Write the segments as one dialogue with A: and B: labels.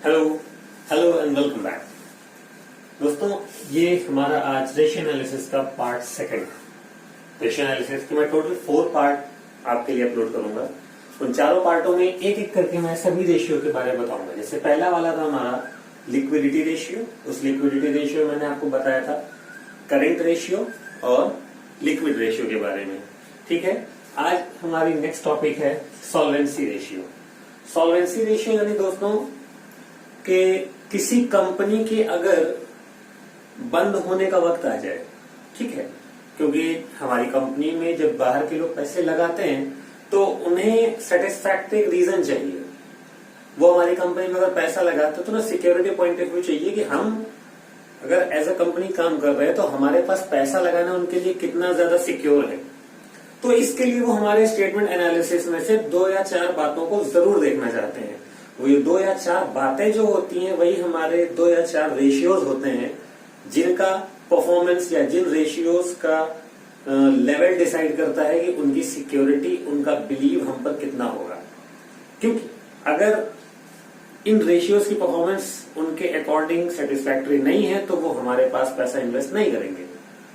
A: Hello hello and welcome back. दोस्तों, ये हमारा आज रेशियो एनालिसिस का पार्ट सेकंड है। रेशियो एनालिसिस की मैं टोटल 4 पार्ट आपके लिए अपलोड करूंगा। उन चारों पार्टों में एक एक करके मैं सभी रेशियो के बारे में बताऊंगा। जैसे पहला वाला था हमारा लिक्विडिटी रेशियो। उस लिक्विडिटी रेशियो मैंने आपको बताया था करेंट रेशियो और लिक्विड रेशियो के बारे में। ठीक है, आज हमारी नेक्स्ट टॉपिक है सॉल्वेंसी रेशियो। सॉल्वेंसी रेशियो यानी दोस्तों कि किसी कंपनी के अगर बंद होने का वक्त आ जाए, ठीक है, क्योंकि हमारी कंपनी में जब बाहर के लोग पैसे लगाते हैं तो उन्हें सेटिस्फैक्टरी रीजन चाहिए। वो हमारी कंपनी में अगर पैसा लगाते हैं तो ना सिक्योरिटी पॉइंट ऑफ व्यू चाहिए कि हम अगर एज अ कंपनी काम कर रहे हैं तो हमारे पास पैसा लगाना उनके लिए कितना ज्यादा सिक्योर है। तो इसके लिए वो हमारे स्टेटमेंट एनालिसिस में से 2 या 4 बातों को जरूर देखना चाहते हैं। वो ये 2 या 4 बातें जो होती हैं वही हमारे 2 या 4 रेशियोज होते हैं जिनका परफॉर्मेंस या जिन रेशियोज का लेवल डिसाइड करता है कि उनकी सिक्योरिटी, उनका बिलीव हम पर कितना होगा। क्योंकि अगर इन रेशियोज की परफॉर्मेंस उनके अकॉर्डिंग सेटिस्फैक्टरी नहीं है तो वो हमारे पास पैसा इन्वेस्ट नहीं करेंगे,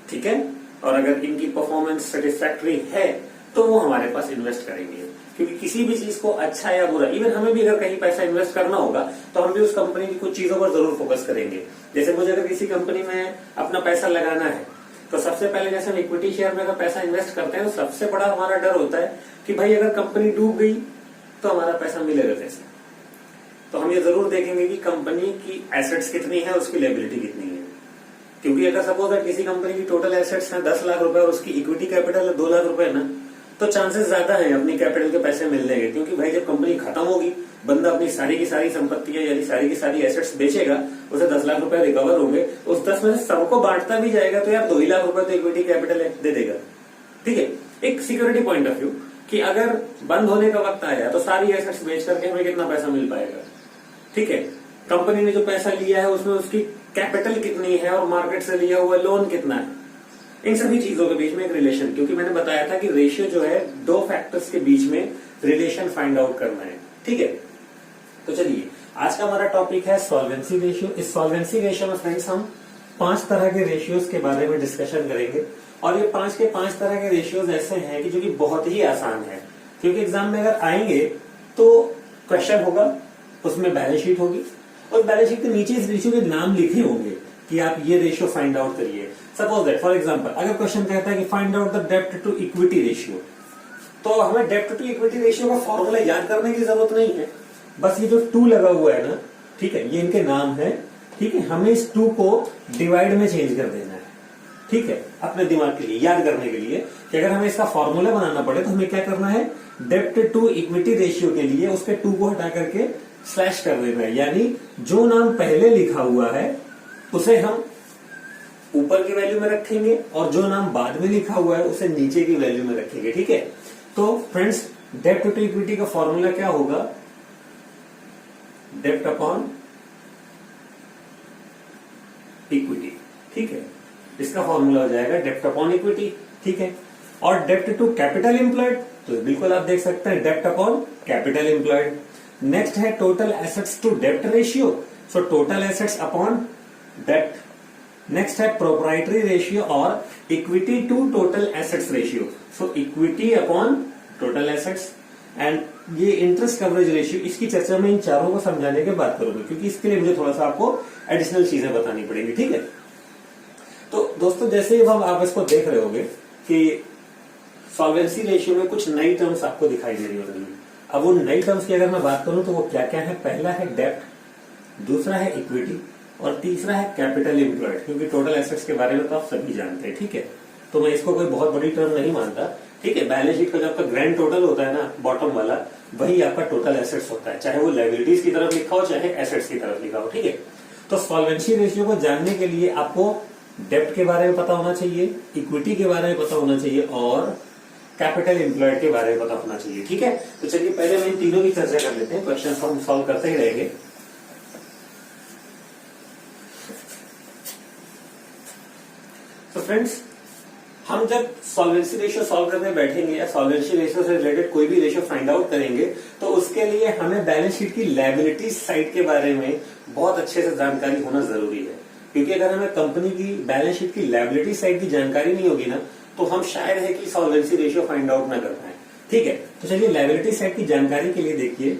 A: ठीक है। और अगर इनकी परफॉर्मेंस सेटिस्फैक्टरी है तो वो हमारे पास इन्वेस्ट करेंगे। क्योंकि किसी भी चीज को अच्छा या बुरा, इवन हमें भी अगर कहीं पैसा इन्वेस्ट करना होगा तो हम भी उस कंपनी की कुछ चीजों पर जरूर फोकस करेंगे। जैसे मुझे अगर किसी कंपनी में अपना पैसा लगाना है तो सबसे पहले जैसे हम इक्विटी शेयर में अगर पैसा इन्वेस्ट करते हैं तो सबसे बड़ा हमारा डर होता है कि भाई अगर कंपनी डूब गई तो हमारा पैसा मिलेगा कैसे। तो हम ये जरूर देखेंगे कि कंपनी की एसेट्स कितनी है, उसकी लायबिलिटी कितनी है। क्योंकि अगर सपोज किसी कंपनी की टोटल एसेट्स है 10 लाख रुपए और उसकी इक्विटी कैपिटल है 2 लाख रुपए ना, तो चांसेस ज्यादा है अपनी कैपिटल के पैसे मिलने के। क्योंकि भाई जब कंपनी खत्म होगी, बंदा अपनी सारी की सारी संपत्तियां यानी सारी की सारी एसेट्स बेचेगा, उसे 10 लाख रुपए रिकवर होंगे, उस 10 में से सबको बांटता भी जाएगा तो यार 2 ही लाख रुपए तो इक्विटी कैपिटल दे देगा। ठीक है, एक सिक्योरिटी पॉइंट ऑफ व्यू कि अगर बंद होने का वक्त आया तो सारी एसेट्स बेच करके हमें कितना पैसा मिल पाएगा। ठीक है, कंपनी ने जो पैसा लिया है उसमें उसकी कैपिटल कितनी है और मार्केट से लिया हुआ लोन कितना है, इन सभी चीजों के बीच में एक रिलेशन। क्योंकि मैंने बताया था कि रेशियो जो है 2 फैक्टर्स के बीच में रिलेशन फाइंड आउट करना है। ठीक है, तो चलिए आज का हमारा टॉपिक है सॉल्वेंसी रेशियो। इस सॉल्वेंसी रेशियो में फ्रेंड्स हम 5 तरह के रेशियोज के बारे में डिस्कशन करेंगे। और ये 5 के 5 तरह के रेशियोज ऐसे हैं कि जो कि बहुत ही आसान है। क्योंकि एग्जाम में अगर आएंगे तो क्वेश्चन होगा, उसमें बैलेंस शीट होगी और बैलेंस शीट के नीचे इस रेशियो के नाम लिखे होंगे कि आप ये रेशियो फाइंड आउट करिए। सपोज दैट फॉर एग्जांपल अगर क्वेश्चन कहता है कि फाइंड आउट द डेब्ट टू इक्विटी रेशियो, तो हमें डेब्ट टू इक्विटी रेशियो का फॉर्मूला याद करने की जरूरत नहीं है। बस ये जो 2 लगा हुआ है ना, ठीक है, ये इनके नाम है। ठीक है, हमें इस 2 को डिवाइड में चेंज कर देना है। ठीक है, अपने दिमाग के लिए याद करने के लिए कि अगर हमें इसका फॉर्मूला बनाना पड़े तो हमें क्या करना है, डेब्ट टू इक्विटी रेशियो के लिए उसके 2 को हटा करके स्लैश कर देना है। यानी जो नाम पहले लिखा हुआ है उसे हम ऊपर की वैल्यू में रखेंगे और जो नाम बाद में लिखा हुआ है उसे नीचे की वैल्यू में रखेंगे। ठीक है, तो फ्रेंड्स डेब्ट टू इक्विटी का फॉर्मूला क्या होगा, डेब्ट अपॉन इक्विटी। ठीक है, इसका फॉर्मूला हो जाएगा डेब्ट अपॉन इक्विटी। ठीक है, और डेब्ट टू कैपिटल एम्प्लॉयड, तो बिल्कुल आप देख सकते हैं डेब्ट अपॉन कैपिटल एम्प्लॉयड। नेक्स्ट है टोटल एसेट्स टू डेब्ट ratio, so total assets upon डेब्ट। नेक्स्ट है प्रोप्राइटरी रेशियो और equity to total assets ratio, so equity upon total assets. And ये इंटरेस्ट कवरेज रेशियो, इसकी चर्चा में इन चारों को समझाने के बाद करूंगा क्योंकि इसके लिए मुझे थोड़ा सा आपको एडिशनल चीजें बतानी पड़ेंगी। ठीक है, तो दोस्तों जैसे ही आप इसको देख रहे होंगे कि सॉल्वेंसी रेशियो में कुछ नई टर्म्स आपको दिखाई दे रही होगी। अब वो नई टर्म्स की अगर मैं बात करूं तो वो क्या क्या है, पहला है डेब्ट, दूसरा है इक्विटी और तीसरा है कैपिटल एम्प्लॉयड। क्योंकि टोटल एसेट्स के बारे में तो आप सभी जानते हैं। ठीक है, तो मैं इसको कोई बहुत बड़ी टर्म नहीं मानता। ठीक है, बैलेंस शीट का जो आपका ग्रैंड टोटल होता है ना, बॉटम वाला, वही आपका टोटल एसेट्स होता है, चाहे वो लायबिलिटीज की तरफ लिखा हो चाहे एसेट्स की तरफ लिखा हो। ठीक है, तो सॉल्वेंसी रेशियो को जानने के लिए आपको डेब्ट के बारे में पता होना चाहिए, इक्विटी के बारे में पता होना चाहिए और कैपिटल एम्प्लॉयड के बारे में पता होना चाहिए। ठीक है, तो चलिए पहले मैं इन तीनों की चर्चा कर लेते हैं, क्वेश्चन हम सॉल्व करते ही रहेंगे। तो फ्रेंड्स हम जब सॉल्वेंसी रेशियो सॉल्व करने बैठेंगे या सॉल्वेंसी रेशियो से रिलेटेड कोई भी रेशियो फाइंड आउट करेंगे तो उसके लिए हमें बैलेंस शीट की लायबिलिटी साइड के बारे में बहुत अच्छे से जानकारी होना जरूरी है, क्योंकि अगर हमें कंपनी की बैलेंस शीट की लायबिलिटी साइड की जानकारी नहीं होगी ना तो हम शायद है कि सॉल्वेंसी रेशियो फाइंड आउट ना कर पाए। ठीक है, तो चलिए लायबिलिटी साइड की जानकारी के लिए देखिए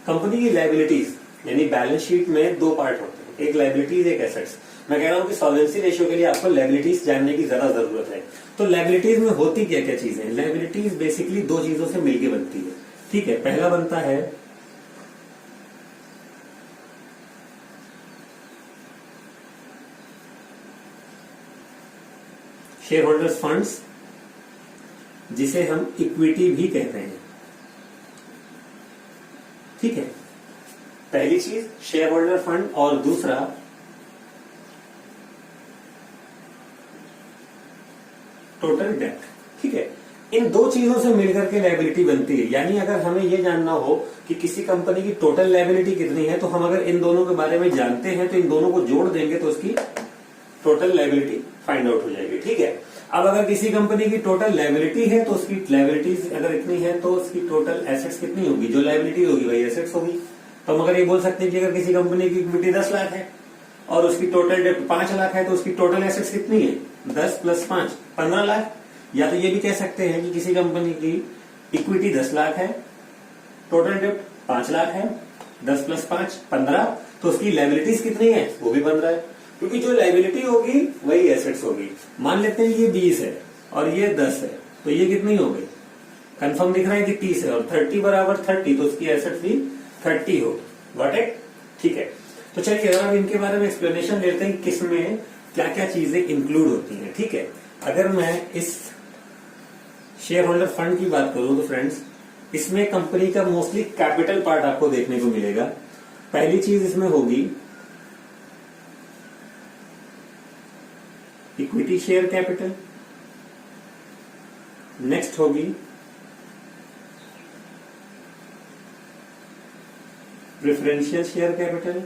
A: कंपनी की लायबिलिटीज यानी बैलेंस शीट में दो पार्ट होते हैं, एक लायबिलिटीज एक एसेट्स। मैं कह रहा हूं कि सॉल्वेंसी रेशियो के लिए आपको लायबिलिटीज जानने की ज्यादा जरूरत है। तो लायबिलिटीज में होती क्या क्या चीजें? लायबिलिटीज बेसिकली दो चीजों से मिलकर बनती है। ठीक है, पहला बनता है शेयर होल्डर्स फंड्स, जिसे हम इक्विटी भी कहते हैं। ठीक है, पहली चीज शेयर होल्डर फंड और दूसरा टोटल डेट। ठीक है, इन दो चीजों से मिलकर के लायबिलिटी बनती है। यानी अगर हमें यह जानना हो कि किसी कंपनी की टोटल लायबिलिटी कितनी है तो हम अगर इन दोनों के बारे में जानते हैं तो इन दोनों को जोड़ देंगे तो उसकी टोटल लायबिलिटी फाइंड आउट हो जाएगी। ठीक है, अब अगर किसी कंपनी की टोटल लायबिलिटी है तो उसकी लायबिलिटीज अगर इतनी है तो उसकी टोटल एसेट्स कितनी होगी? जो लायबिलिटी होगी वही एसेट्स होगी। तो हम अगर ये बोल सकते हैं कि अगर किसी कंपनी की इक्विटी 10 लाख है और उसकी टोटल डेट 5 लाख है तो उसकी टोटल एसेट्स कितनी है? 10 प्लस 5 15 लाख। या तो ये भी कह सकते हैं कि किसी कंपनी की इक्विटी 10 लाख है, टोटल डेट 5 लाख है, 10 प्लस 5 15, तो उसकी लायबिलिटीज कितनी है? वो भी 15 है, क्योंकि जो लायबिलिटी होगी वही एसेट्स होगी। मान लेते हैं ये 20 है और ये 10 है, तो ये कितनी हो गई? कंफर्म दिख रहा है कि 30 है और 30 बराबर 30, तो उसकी एसेट्स भी 30 होगी। Got it? ठीक है, तो चलिए अगर इनके बारे में एक्सप्लेनेशन लेते हैं किसमें क्या क्या चीजें इंक्लूड होती हैं। ठीक है, अगर मैं इस शेयर होल्डर फंड की बात करूं तो फ्रेंड्स इसमें कंपनी का मोस्टली कैपिटल पार्ट आपको देखने को मिलेगा। पहली चीज इसमें होगी इक्विटी शेयर कैपिटल, नेक्स्ट होगी प्रेफरेंशियल शेयर कैपिटल,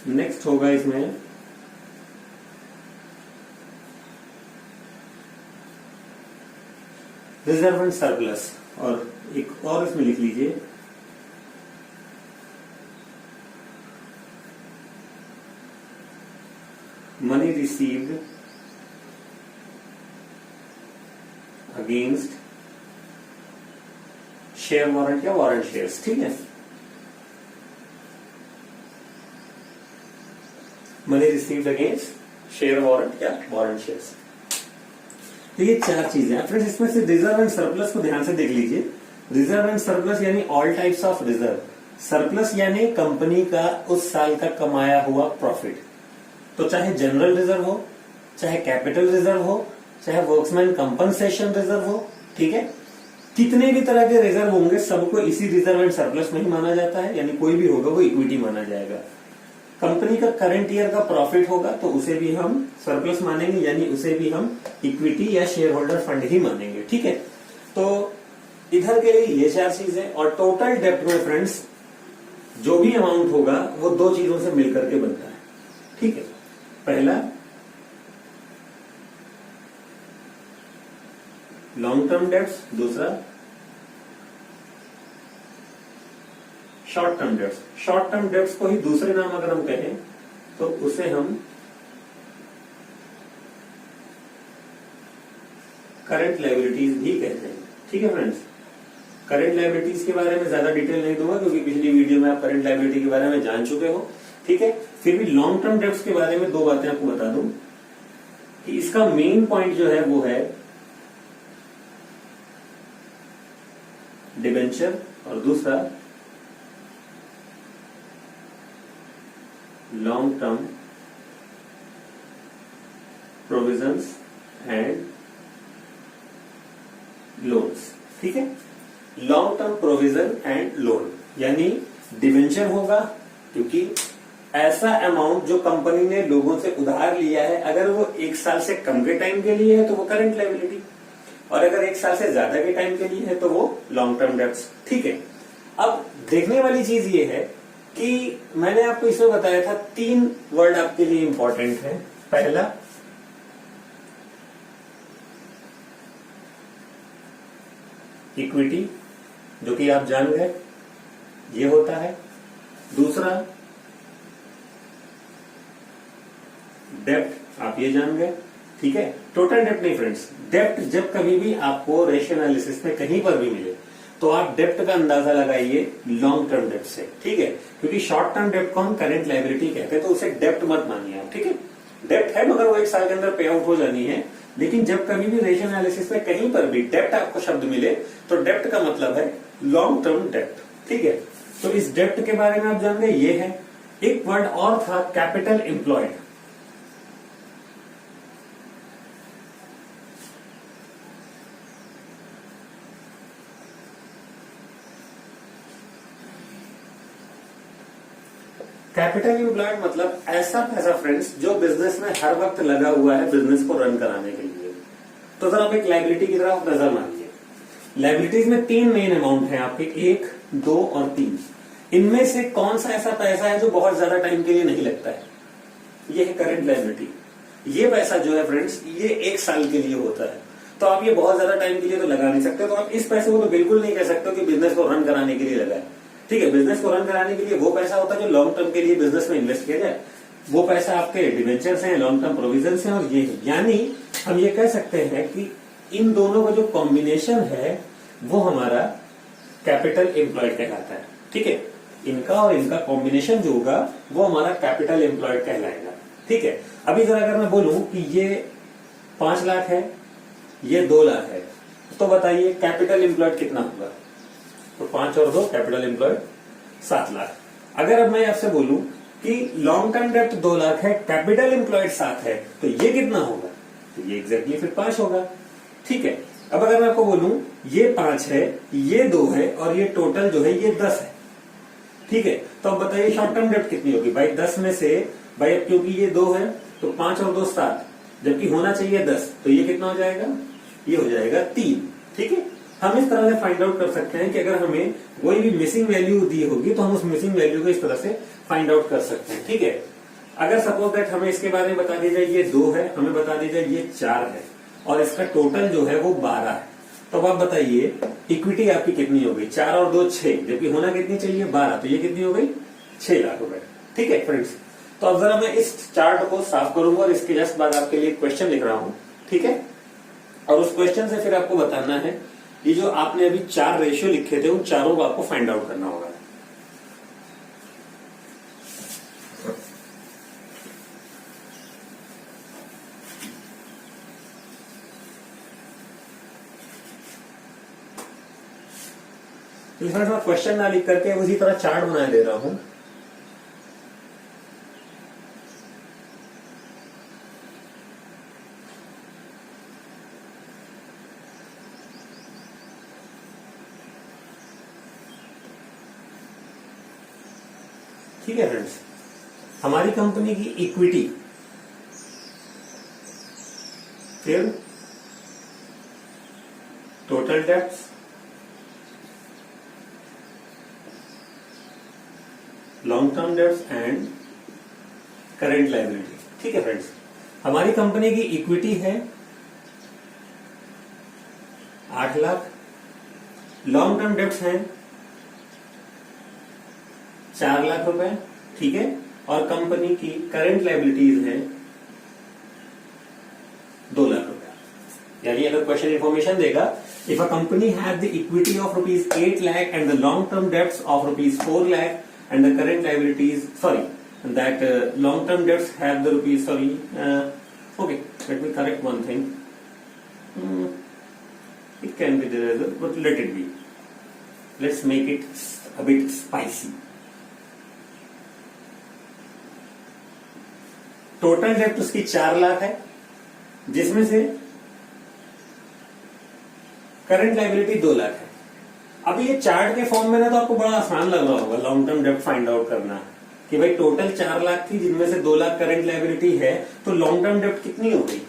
A: नेक्स्ट होगा इसमें रिजर्व एंड सरप्लस, और एक और इसमें लिख लीजिए money received against share warrant या वारंट शेयर्स। ठीक है, money received against share warrant या वारंट शेयर्स। तो ये चार चीजें हैं फ्रेंड्स। इसमें से रिजर्व एंड सरप्लस को ध्यान से देख लीजिए। रिजर्व एंड सरप्लस यानी all types of reserve, surplus यानी कंपनी का उस साल का कमाया हुआ प्रॉफिट। तो चाहे जनरल रिजर्व हो, चाहे कैपिटल रिजर्व हो, चाहे वर्क्समैन कंपनसेशन रिजर्व हो। ठीक है, कितने भी तरह के रिजर्व होंगे सबको इसी रिजर्व एंड सरप्लस में ही माना जाता है, यानी कोई भी होगा वो इक्विटी माना जाएगा। कंपनी का करंट ईयर का प्रॉफिट होगा तो उसे भी हम सरप्लस मानेंगे, यानी उसे भी हम इक्विटी या शेयर होल्डर फंड ही मानेंगे। ठीक है, तो इधर के लिए ये चार चीजें। और टोटल डेप्ट में फ्रेंड्स जो भी अमाउंट होगा वो दो चीजों से मिलकर के बनता है। ठीक है, पहला लॉन्ग टर्म डेट्स, दूसरा short term debts. Short term debts को ही दूसरे नाम अगर हम कहें तो उसे हम करंट लायबिलिटीज भी कहते हैं। ठीक है फ्रेंड्स, करंट लायबिलिटीज के बारे में ज्यादा डिटेल नहीं दूंगा क्योंकि पिछली वीडियो में आप करंट लायबिलिटी के बारे में जान चुके हो। ठीक है, फिर भी लॉन्ग टर्म डेट्स के बारे में दो बातें आपको बता दूं कि इसका मेन पॉइंट जो है वो है डिबेंचर और दूसरा long term provisions and loans. ठीक है, long term provision and loan यानी डिबेंचर होगा क्योंकि ऐसा अमाउंट जो कंपनी ने लोगों से उधार लिया है अगर वो 1 साल से कम के टाइम के लिए है तो वो करंट लायबिलिटी, और अगर 1 साल से ज्यादा के टाइम के लिए है तो वो लॉन्ग टर्म डेट्स। ठीक है, अब देखने वाली चीज ये है कि मैंने आपको इसमें बताया था 3 वर्ड आपके लिए इंपॉर्टेंट है। पहला इक्विटी, जो कि आप जान गए ये होता है। दूसरा डेप्ट, आप ये जान गए, ठीक है। टोटल डेप्ट नहीं फ्रेंड्स, डेप्ट जब कभी भी आपको रेशियो एनालिसिस में कहीं पर भी मिले तो आप डेप्ट का अंदाजा लगाइए लॉन्ग टर्म डेप्ट से, ठीक है। क्योंकि शॉर्ट टर्म डेप्ट को हम करंट लायबिलिटी कहते हैं, तो उसे डेप्ट मत मानिए आप, ठीक है। डेप्ट है मगर वो 1 साल के अंदर पे आउट हो जानी है। लेकिन जब कभी भी रेशियो एनालिसिस में कहीं पर भी डेप्ट आपको शब्द मिले तो डेप्ट का मतलब है लॉन्ग टर्म डेप्ट, ठीक है। तो इस डेप्ट के बारे में आप जान गए, ये है। एक वर्ड और था कैपिटल एम्प्लॉयड। कैपिटल एम्प्लॉयड मतलब ऐसा पैसा फ्रेंड्स जो बिजनेस में हर वक्त लगा हुआ है बिजनेस को रन कराने के लिए। तो जरा आप एक लायबिलिटी की तरफ नजर मारिए। लायबिलिटीज में 3 मेन अमाउंट हैं आपके, 1, 2 और 3। इनमें से कौन सा ऐसा पैसा है जो बहुत ज्यादा टाइम के लिए नहीं लगता है? ये है करंट लायबिलिटी। ये पैसा जो है फ्रेंड्स ये 1 साल के लिए होता है, तो आप ये बहुत ज्यादा टाइम के लिए तो लगा नहीं सकते। तो आप इस पैसे को तो बिल्कुल नहीं कह सकते कि बिजनेस को रन कराने के लिए लगा है, ठीक है। बिजनेस को रन कराने के लिए वो पैसा होता है जो लॉन्ग टर्म के लिए बिजनेस में इन्वेस्ट किया जाए। वो पैसा आपके डिवेंचर्स हैं, लॉन्ग टर्म प्रोविजन हैं और ये है। यानी हम ये कह सकते हैं कि इन दोनों का जो कॉम्बिनेशन है वो हमारा कैपिटल एम्प्लॉयड कहलाता है, ठीक है। इनका और इनका कॉम्बिनेशन जो होगा वो हमारा कैपिटल एम्प्लॉयड कहलाएगा, ठीक है। अभी जरा अगर मैं बोलूं कि ये 5 लाख है, ये 2 लाख है, तो बताइए कैपिटल एम्प्लॉयड कितना होगा? तो 5 और 2 कैपिटल एम्प्लॉयड 7 लाख। अगर अब मैं आपसे बोलूं कि लॉन्ग टर्म डेप्ट 2 लाख है, कैपिटल एम्प्लॉयड 7 है, तो ये कितना होगा? तो ये एग्जैक्टली फिर 5 होगा, ठीक है। अब अगर मैं आपको बोलूं ये 5 है, ये 2 है और ये टोटल जो है ये 10 है, ठीक है। तो अब बताइए शॉर्ट टर्म डेप्ट कितनी होगी? भाई 10 में से, भाई अब क्योंकि ये 2 है तो 5 और 2 7, जबकि होना चाहिए 10, तो ये कितना हो जाएगा? ये हो जाएगा 3, ठीक है। हम इस तरह से फाइंड आउट कर सकते हैं कि अगर हमें कोई भी मिसिंग वैल्यू दी होगी तो हम उस मिसिंग वैल्यू को इस तरह से फाइंड आउट कर सकते हैं, ठीक है। अगर सपोज दैट हमें इसके बारे में बता दी जाए ये 2 है, हमें बता दी जाए ये 4 है और इसका टोटल जो है वो 12 है, तो अब आप बताइए इक्विटी आपकी कितनी हो गई? 4 और 2 6, जबकि होना कितनी चाहिए? 12, तो ये कितनी हो गई? 6 लाख रुपए, ठीक है फ्रेंड्स। तो अब जरा मैं इस चार्ट को साफ करूंगा और इसके जस्ट बाद आपके लिए क्वेश्चन लिख रहा हूं, ठीक है। और उस क्वेश्चन से फिर आपको बताना है ये जो आपने अभी 4 रेशियो लिखे थे उन चारों को आपको फाइंड आउट करना होगा। तो इसमें मैं क्वेश्चन ना लिख करके उसी तरह चार्ट बना दे रहा हूं। ठीक है फ्रेंड्स, हमारी कंपनी की इक्विटी, फिर total debts, long term debts and current liability, ठीक है फ्रेंड्स। हमारी कंपनी की इक्विटी है 8 लाख, लॉन्ग टर्म डेप्ट्स हैं 4 लाख रुपए, ठीक है। और कंपनी की करंट लायबिलिटीज हैं 2 लाख रुपए। यानी अगर क्वेश्चन इंफॉर्मेशन देगा, if a company have the equity of rupees 8 lakh and the long term debts of rupees 4 lakh and the current liabilities, sorry, that long term debts have the rupees, sorry, okay, let me correct one thing. It can be there as well, but let it be. Let's make it a bit spicy. Total डेप्ट उसकी 4 लाख है, जिसमें से current liability 2 lakh है। अब ये chart के form में ना तो आपको बड़ा आसान लग रहा होगा लॉन्ग टर्म डेप्ट फाइंड आउट करना कि भाई टोटल 4 लाख थी जिनमें से 2 लाख करंट लायबिलिटी है, तो लॉन्ग टर्म डेप्ट कितनी हो गई?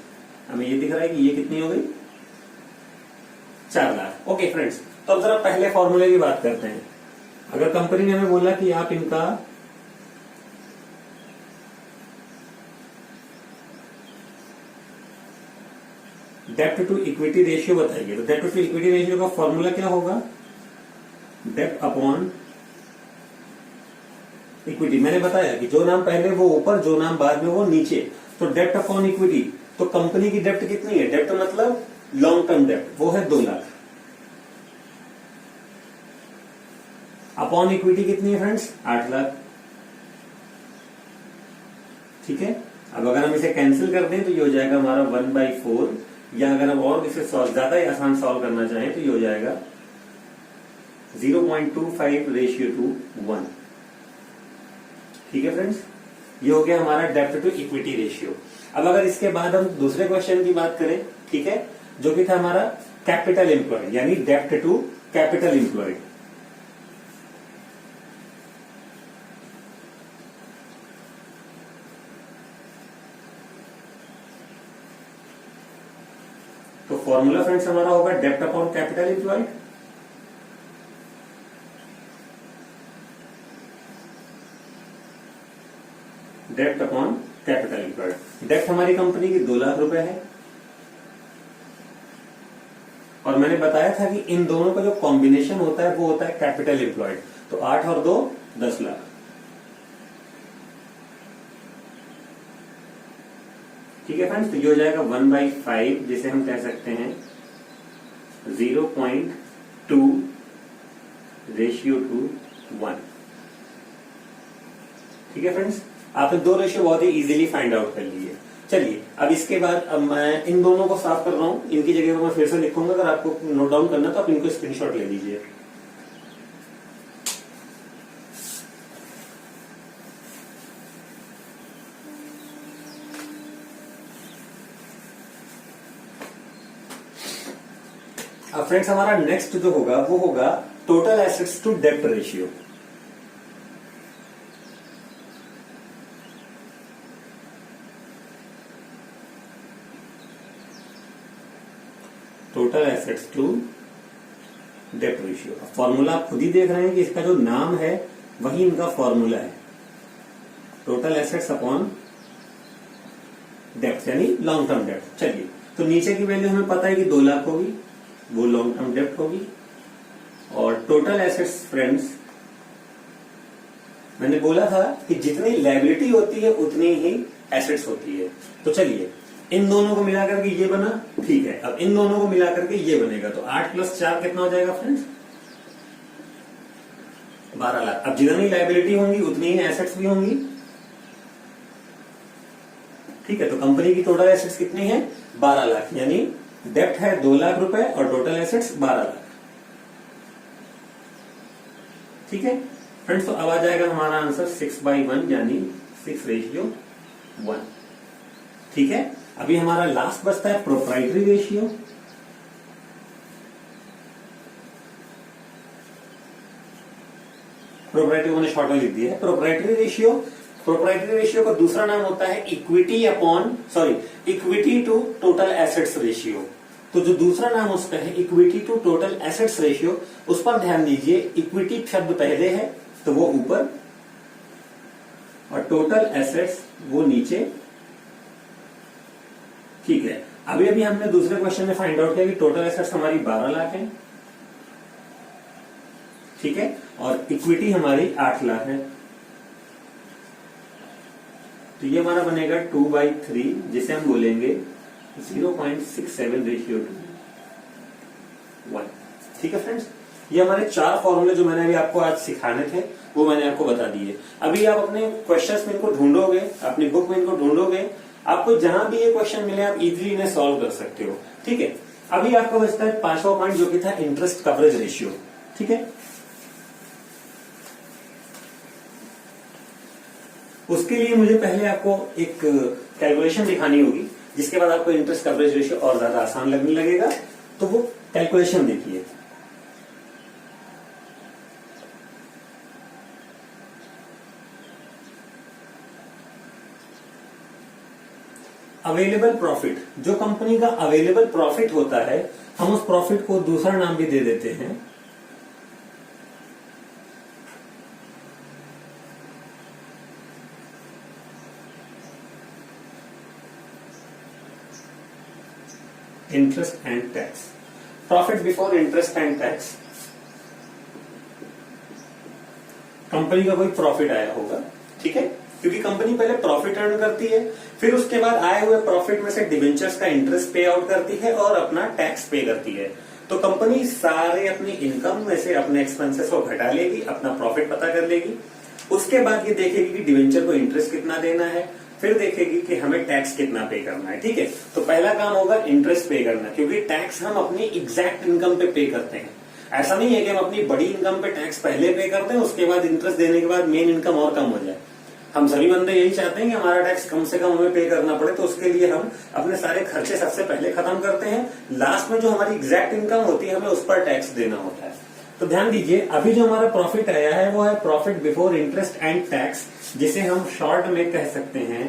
A: हमें ये दिख रहा है कि ये कितनी हो गई? 4 लाख। ओके फ्रेंड्स, तो अब जरा पहले फॉर्मूले की बात करते हैं। अगर कंपनी ने हमें बोला कि आप इनका डेब्ट टू इक्विटी रेशियो बताइए, तो डेब्ट टू इक्विटी रेशियो का फॉर्मूला क्या होगा? डेब्ट अपॉन इक्विटी। मैंने बताया कि जो नाम पहले वो ऊपर, जो नाम बाद में वो नीचे। तो डेब्ट अपॉन इक्विटी, तो कंपनी की डेब्ट कितनी है? डेब्ट मतलब लॉन्ग टर्म डेब्ट, वो है 2 लाख। अपॉन इक्विटी कितनी है फ्रेंड्स? 8 लाख। ठीक है। अब अगर हम इसे कैंसिल कर दें तो ये हो जाएगा हमारा 1/4, या अगर हम और इसे ज्यादा ही आसान सॉल्व करना चाहें तो ये हो जाएगा 0.25:1। ठीक है फ्रेंड्स, ये हो गया हमारा डेब्ट टू इक्विटी रेशियो। अब अगर इसके बाद हम दूसरे क्वेश्चन की बात करें, ठीक है, जो कि था हमारा कैपिटल एम्प्लॉयड, यानी डेब्ट टू कैपिटल एम्प्लॉयड। तो फॉर्मूला फ्रेंड्स हमारा होगा डेब्ट अपॉन कैपिटल एम्प्लॉयड। डेब्ट अपॉन कैपिटल एम्प्लॉयड। डेब्ट हमारी कंपनी की 2 लाख रुपए है, और मैंने बताया था कि इन दोनों का जो कॉम्बिनेशन होता है वो होता है कैपिटल एम्प्लॉयड। तो 8 और 2 10 लाख। ठीक है फ्रेंड्स, तो ये हो जाएगा 1/5, जिसे हम कह सकते हैं 0.2:1। ठीक है फ्रेंड्स, आपने 2 रेशियो बहुत ही इजीली फाइंड आउट कर लिए। चलिए अब इसके बाद अब मैं इन दोनों को साफ कर रहा हूं, इनकी जगह पर मैं फिर से लिखूंगा। अगर आपको नोट डाउन करना तो आप इनको स्क्रीनशॉट ले लीजिए। अब फ्रेंड्स हमारा नेक्स्ट जो होगा वो होगा टोटल एसेट्स टू डेब्ट रेशियो। टोटल एसेट्स टू डेब्ट रेशियो। फॉर्मूला आप खुद ही देख रहे हैं कि इसका जो नाम है वही इनका फॉर्मूला है, टोटल एसेट्स अपॉन डेब्ट, यानी लॉन्ग टर्म डेब्ट। चलिए, तो नीचे की वैल्यू हमें पता है कि 2 लाख होगी, वो लॉन्ग टर्म डेब्ट होगी। और टोटल एसेट्स फ्रेंड्स, मैंने बोला था कि जितनी लायबिलिटी होती है उतनी ही एसेट्स होती है। तो चलिए, इन दोनों को मिलाकर के ये बना, ठीक है। अब इन दोनों को मिलाकर के ये बनेगा, तो 8 + 4 कितना हो जाएगा फ्रेंड्स? 12 लाख। अब जितनी लायबिलिटी होंगी उतनी ही एसेट्स भी होंगी। ठीक है, तो कंपनी की टोटल एसेट्स कितनी है? 12 लाख, यानी डेब्ट है 2 लाख रुपए और टोटल एसेट्स 12 लाख। ठीक है फ्रेंड्स, तो अब आ जाएगा हमारा आंसर 6/1, यानी 6:1। ठीक है, अभी हमारा लास्ट बचता है प्रोप्राइटरी रेशियो। प्रोप्राइटरी मैंने शॉर्ट में लिख दिया है। प्रोप्राइटरी रेशियो का दूसरा नाम होता है equity to total assets ratio. तो जो दूसरा नाम उसका है equity to total assets ratio, उस पर ध्यान दीजिए। इक्विटी शब्द पहले है तो वो ऊपर, और टोटल एसेट्स वो नीचे। ठीक है, अभी अभी हमने दूसरे क्वेश्चन में फाइंड आउट किया कि टोटल एसेट्स हमारी 12 लाख है। ठीक है, और इक्विटी हमारी 8 लाख है। तो ये हमारा बनेगा 2/3, जिसे हम बोलेंगे 0.67:1। ठीक है फ्रेंड्स, ये हमारे 4 फॉर्मूले जो मैंने अभी आपको आज सिखाने थे वो मैंने आपको बता दिए। अभी आप अपने क्वेश्चंस में इनको ढूंढोगे, अपनी बुक में इनको ढूंढोगे, आपको जहां भी ये क्वेश्चन मिले आप इजीली इन्हें सॉल्व कर सकते हो। ठीक है, अभी आपको बचता है 5वां पॉइंट, जो कि था इंटरेस्ट कवरेज रेशियो। ठीक है, उसके लिए मुझे पहले आपको एक कैलकुलेशन दिखानी होगी, जिसके बाद आपको इंटरेस्ट कवरेज रेशियो और ज्यादा आसान लगने लगेगा। तो वो कैलकुलेशन देखिए। अवेलेबल प्रॉफिट, जो कंपनी का अवेलेबल प्रॉफिट होता है, हम उस प्रॉफिट को दूसरा नाम भी दे देते हैं interest and tax, profit before interest and tax, company का कोई प्रॉफिट आया होगा, ठीक है, क्योंकि कंपनी पहले प्रॉफिट अर्न करती है, फिर उसके बाद आए हुए प्रॉफिट में से डिवेंचर्स का इंटरेस्ट पे आउट करती है और अपना टैक्स पे करती है। तो कंपनी सारे अपनी इनकम में से अपने एक्सपेंसेस को घटा लेगी, अपना प्रॉफिट पता कर लेगी, उसके बाद ये देखेगी कि डिवेंचर को इंटरेस्ट कितना देना है, फिर देखेगी कि हमें टैक्स कितना पे करना है, ठीक है। तो पहला काम होगा इंटरेस्ट पे करना, क्योंकि टैक्स हम अपनी एग्जैक्ट इनकम पे करते हैं। ऐसा नहीं है कि हम अपनी बड़ी इनकम पे टैक्स पहले पे करते हैं, उसके बाद इंटरेस्ट देने के बाद मेन इनकम और कम हो जाए। हम सभी बंदे यही चाहते हैं कि हमारा टैक्स कम से कम हमें पे करना पड़े, तो उसके लिए हम अपने सारे खर्चे सबसे पहले खत्म करते हैं, लास्ट में जो हमारी एग्जैक्ट इनकम होती है हमें उस पर टैक्स देना होता है। तो ध्यान दीजिए, अभी जो हमारा प्रॉफिट आया है वो है profit before interest and tax, जिसे हम शॉर्ट में कह सकते हैं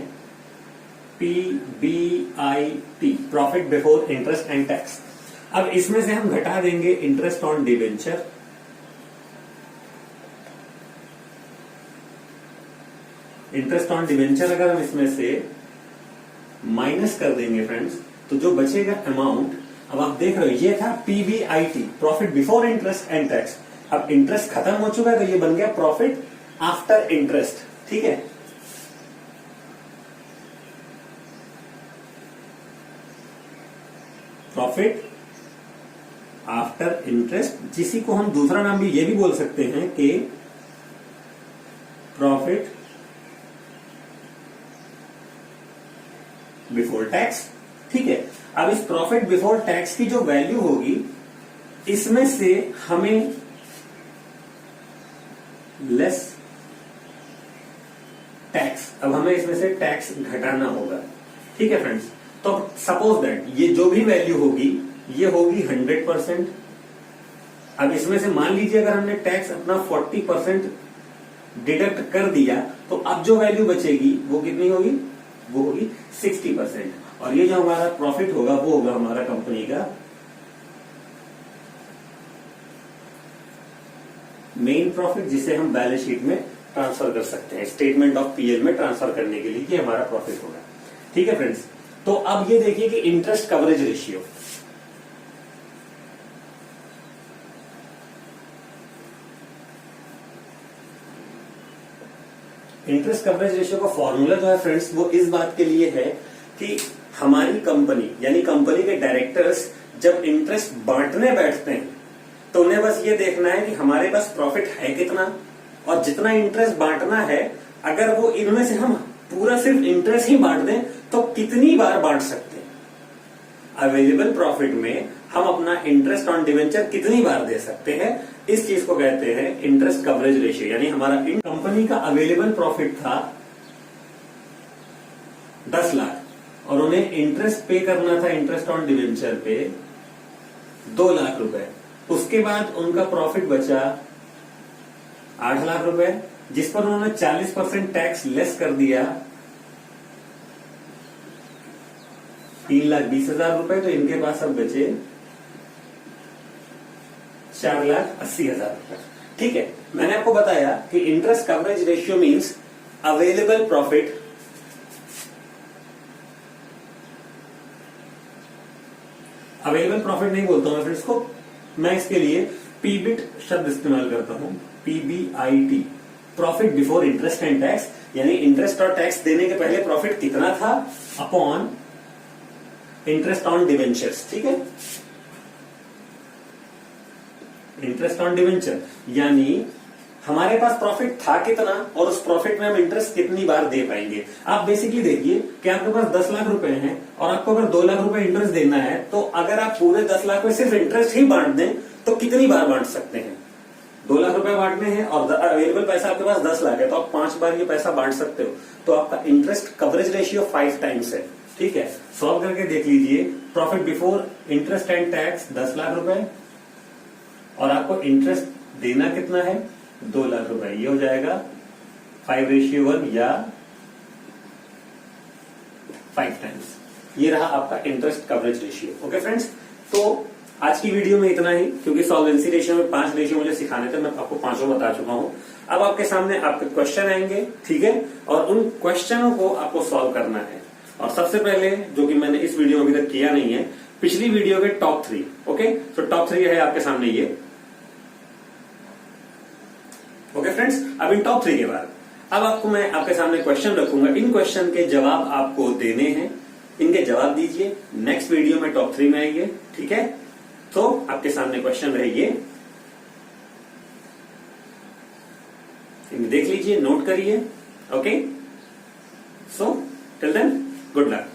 A: PBIT, profit before interest and tax. अब इसमें से हम घटा देंगे interest on debenture, interest on debenture अगर हम इसमें से माइनस कर देंगे फ्रेंड्स, तो जो बचेगा अमाउंट, अब आप देख रहे हो ये था PBIT, profit before interest and tax. अब इंटरेस्ट खत्म हो चुका है तो ये बन गया प्रॉफिट आफ्टर इंटरेस्ट, ठीक है। प्रॉफिट आफ्टर इंटरेस्ट, जिसी को हम दूसरा नाम भी ये भी बोल सकते हैं कि प्रॉफिट बिफोर टैक्स, ठीक है। अब इस प्रॉफिट बिफोर टैक्स की जो वैल्यू होगी, इसमें से हमें लेस टैक्स, अब हमें इसमें से टैक्स घटाना होगा, ठीक है फ्रेंड्स। तो सपोज दैट ये जो भी वैल्यू होगी ये होगी 100%। अब इसमें से मान लीजिए अगर हमने टैक्स अपना 40% डिडक्ट कर दिया, तो अब जो वैल्यू बचेगी वो कितनी होगी, वो होगी 60%। और ये जो हमारा प्रॉफिट होगा वो होगा हमारा कंपनी का मेन प्रॉफिट, जिसे हम बैलेंस शीट में ट्रांसफर कर सकते हैं, स्टेटमेंट ऑफ पीएल में ट्रांसफर करने के लिए ये हमारा प्रॉफिट होगा, ठीक है फ्रेंड्स। तो अब ये देखिए कि interest coverage ratio, interest coverage ratio का फॉर्मूला जो है फ्रेंड्स वो इस बात के लिए है कि हमारी कंपनी यानी कंपनी के डायरेक्टर्स जब इंटरेस्ट बांटने बैठते हैं तो उन्हें बस ये देखना है कि हमारे पास प्रॉफिट है कितना, और जितना इंटरेस्ट बांटना है अगर वो इनमें से हम पूरा सिर्फ इंटरेस्ट ही बांट दें तो कितनी बार बांट सकते हैं। अवेलेबल प्रॉफिट में हम अपना इंटरेस्ट ऑन डिवेंचर कितनी बार दे सकते हैं, इस चीज को कहते हैं इंटरेस्ट कवरेज रेशियो। यानी हमारा कंपनी का अवेलेबल प्रॉफिट था 10 लाख और उन्हें इंटरेस्ट पे करना था इंटरेस्ट ऑन डिवेंचर पे 2 लाख रुपए, उसके बाद उनका प्रॉफिट बचा 8 लाख रुपए, जिस पर उन्होंने 40% टैक्स लेस कर दिया 3,20,000 रुपए, तो इनके पास अब बचे 4,80,000 रुपए, ठीक है। मैंने आपको बताया कि interest coverage ratio means available profit नहीं बोलता हूं मैं फ्रेंड्स को, मैं इसके लिए पीबिट शब्द इस्तेमाल करता हूं, PBIT, profit before interest and tax, यानी इंटरेस्ट और टैक्स देने के पहले प्रॉफिट कितना था अपॉन इंटरेस्ट ऑन डिवेंचर्स, ठीक है। इंटरेस्ट ऑन डिवेंचर यानी हमारे पास प्रॉफिट था कितना और उस प्रॉफिट में हम इंटरेस्ट कितनी बार दे पाएंगे। आप बेसिकली देखिए कि आपके पास 10 लाख रुपए हैं और आपको अगर 2 लाख रुपए इंटरेस्ट देना है, तो अगर आप पूरे 10 लाख में सिर्फ इंटरेस्ट ही बांट दें तो कितनी बार बांट सकते हैं। 2 लाख रुपए बांटने हैं और अवेलेबल पैसा आपके पास 10 लाख है, तो आप 5 बार ये पैसा बांट सकते हो, तो आपका इंटरेस्ट कवरेज रेशियो 5 टाइम्स है, ठीक है। सॉल्व करके देख लीजिए, profit before interest and tax 10 lakh रुपए और आपको इंटरेस्ट देना कितना है 2 लाख रुपए, ये हो जाएगा 5:1 या 5 टाइम्स। ये रहा आपका interest coverage ratio. Okay friends, तो आज की वीडियो में इतना ही, क्योंकि सॉल्वेंसी रेशियो में 5 रेशियो मुझे सिखाने थे, मैं आपको 5 बता चुका हूं। अब आपके सामने आपके क्वेश्चन आएंगे, ठीक है, और उन क्वेश्चनों को आपको सॉल्व करना है। और सबसे पहले, जो कि मैंने इस वीडियो में अभी तक किया नहीं है, पिछली वीडियो के टॉप 3। ओके, तो टॉप 3 है आपके सामने ये। ओके फ्रेंड्स, अब इन टॉप 3 के बाद अब आपको मैं आपके सामने क्वेश्चन रखूंगा। इन क्वेश्चन के जवाब आपको देने हैं, इनके जवाब दीजिए। नेक्स्ट वीडियो में टॉप 3 में आएंगे, ठीक है। तो आपके सामने क्वेश्चन रहिए, देख लीजिए, नोट करिए। Okay, so till then good luck.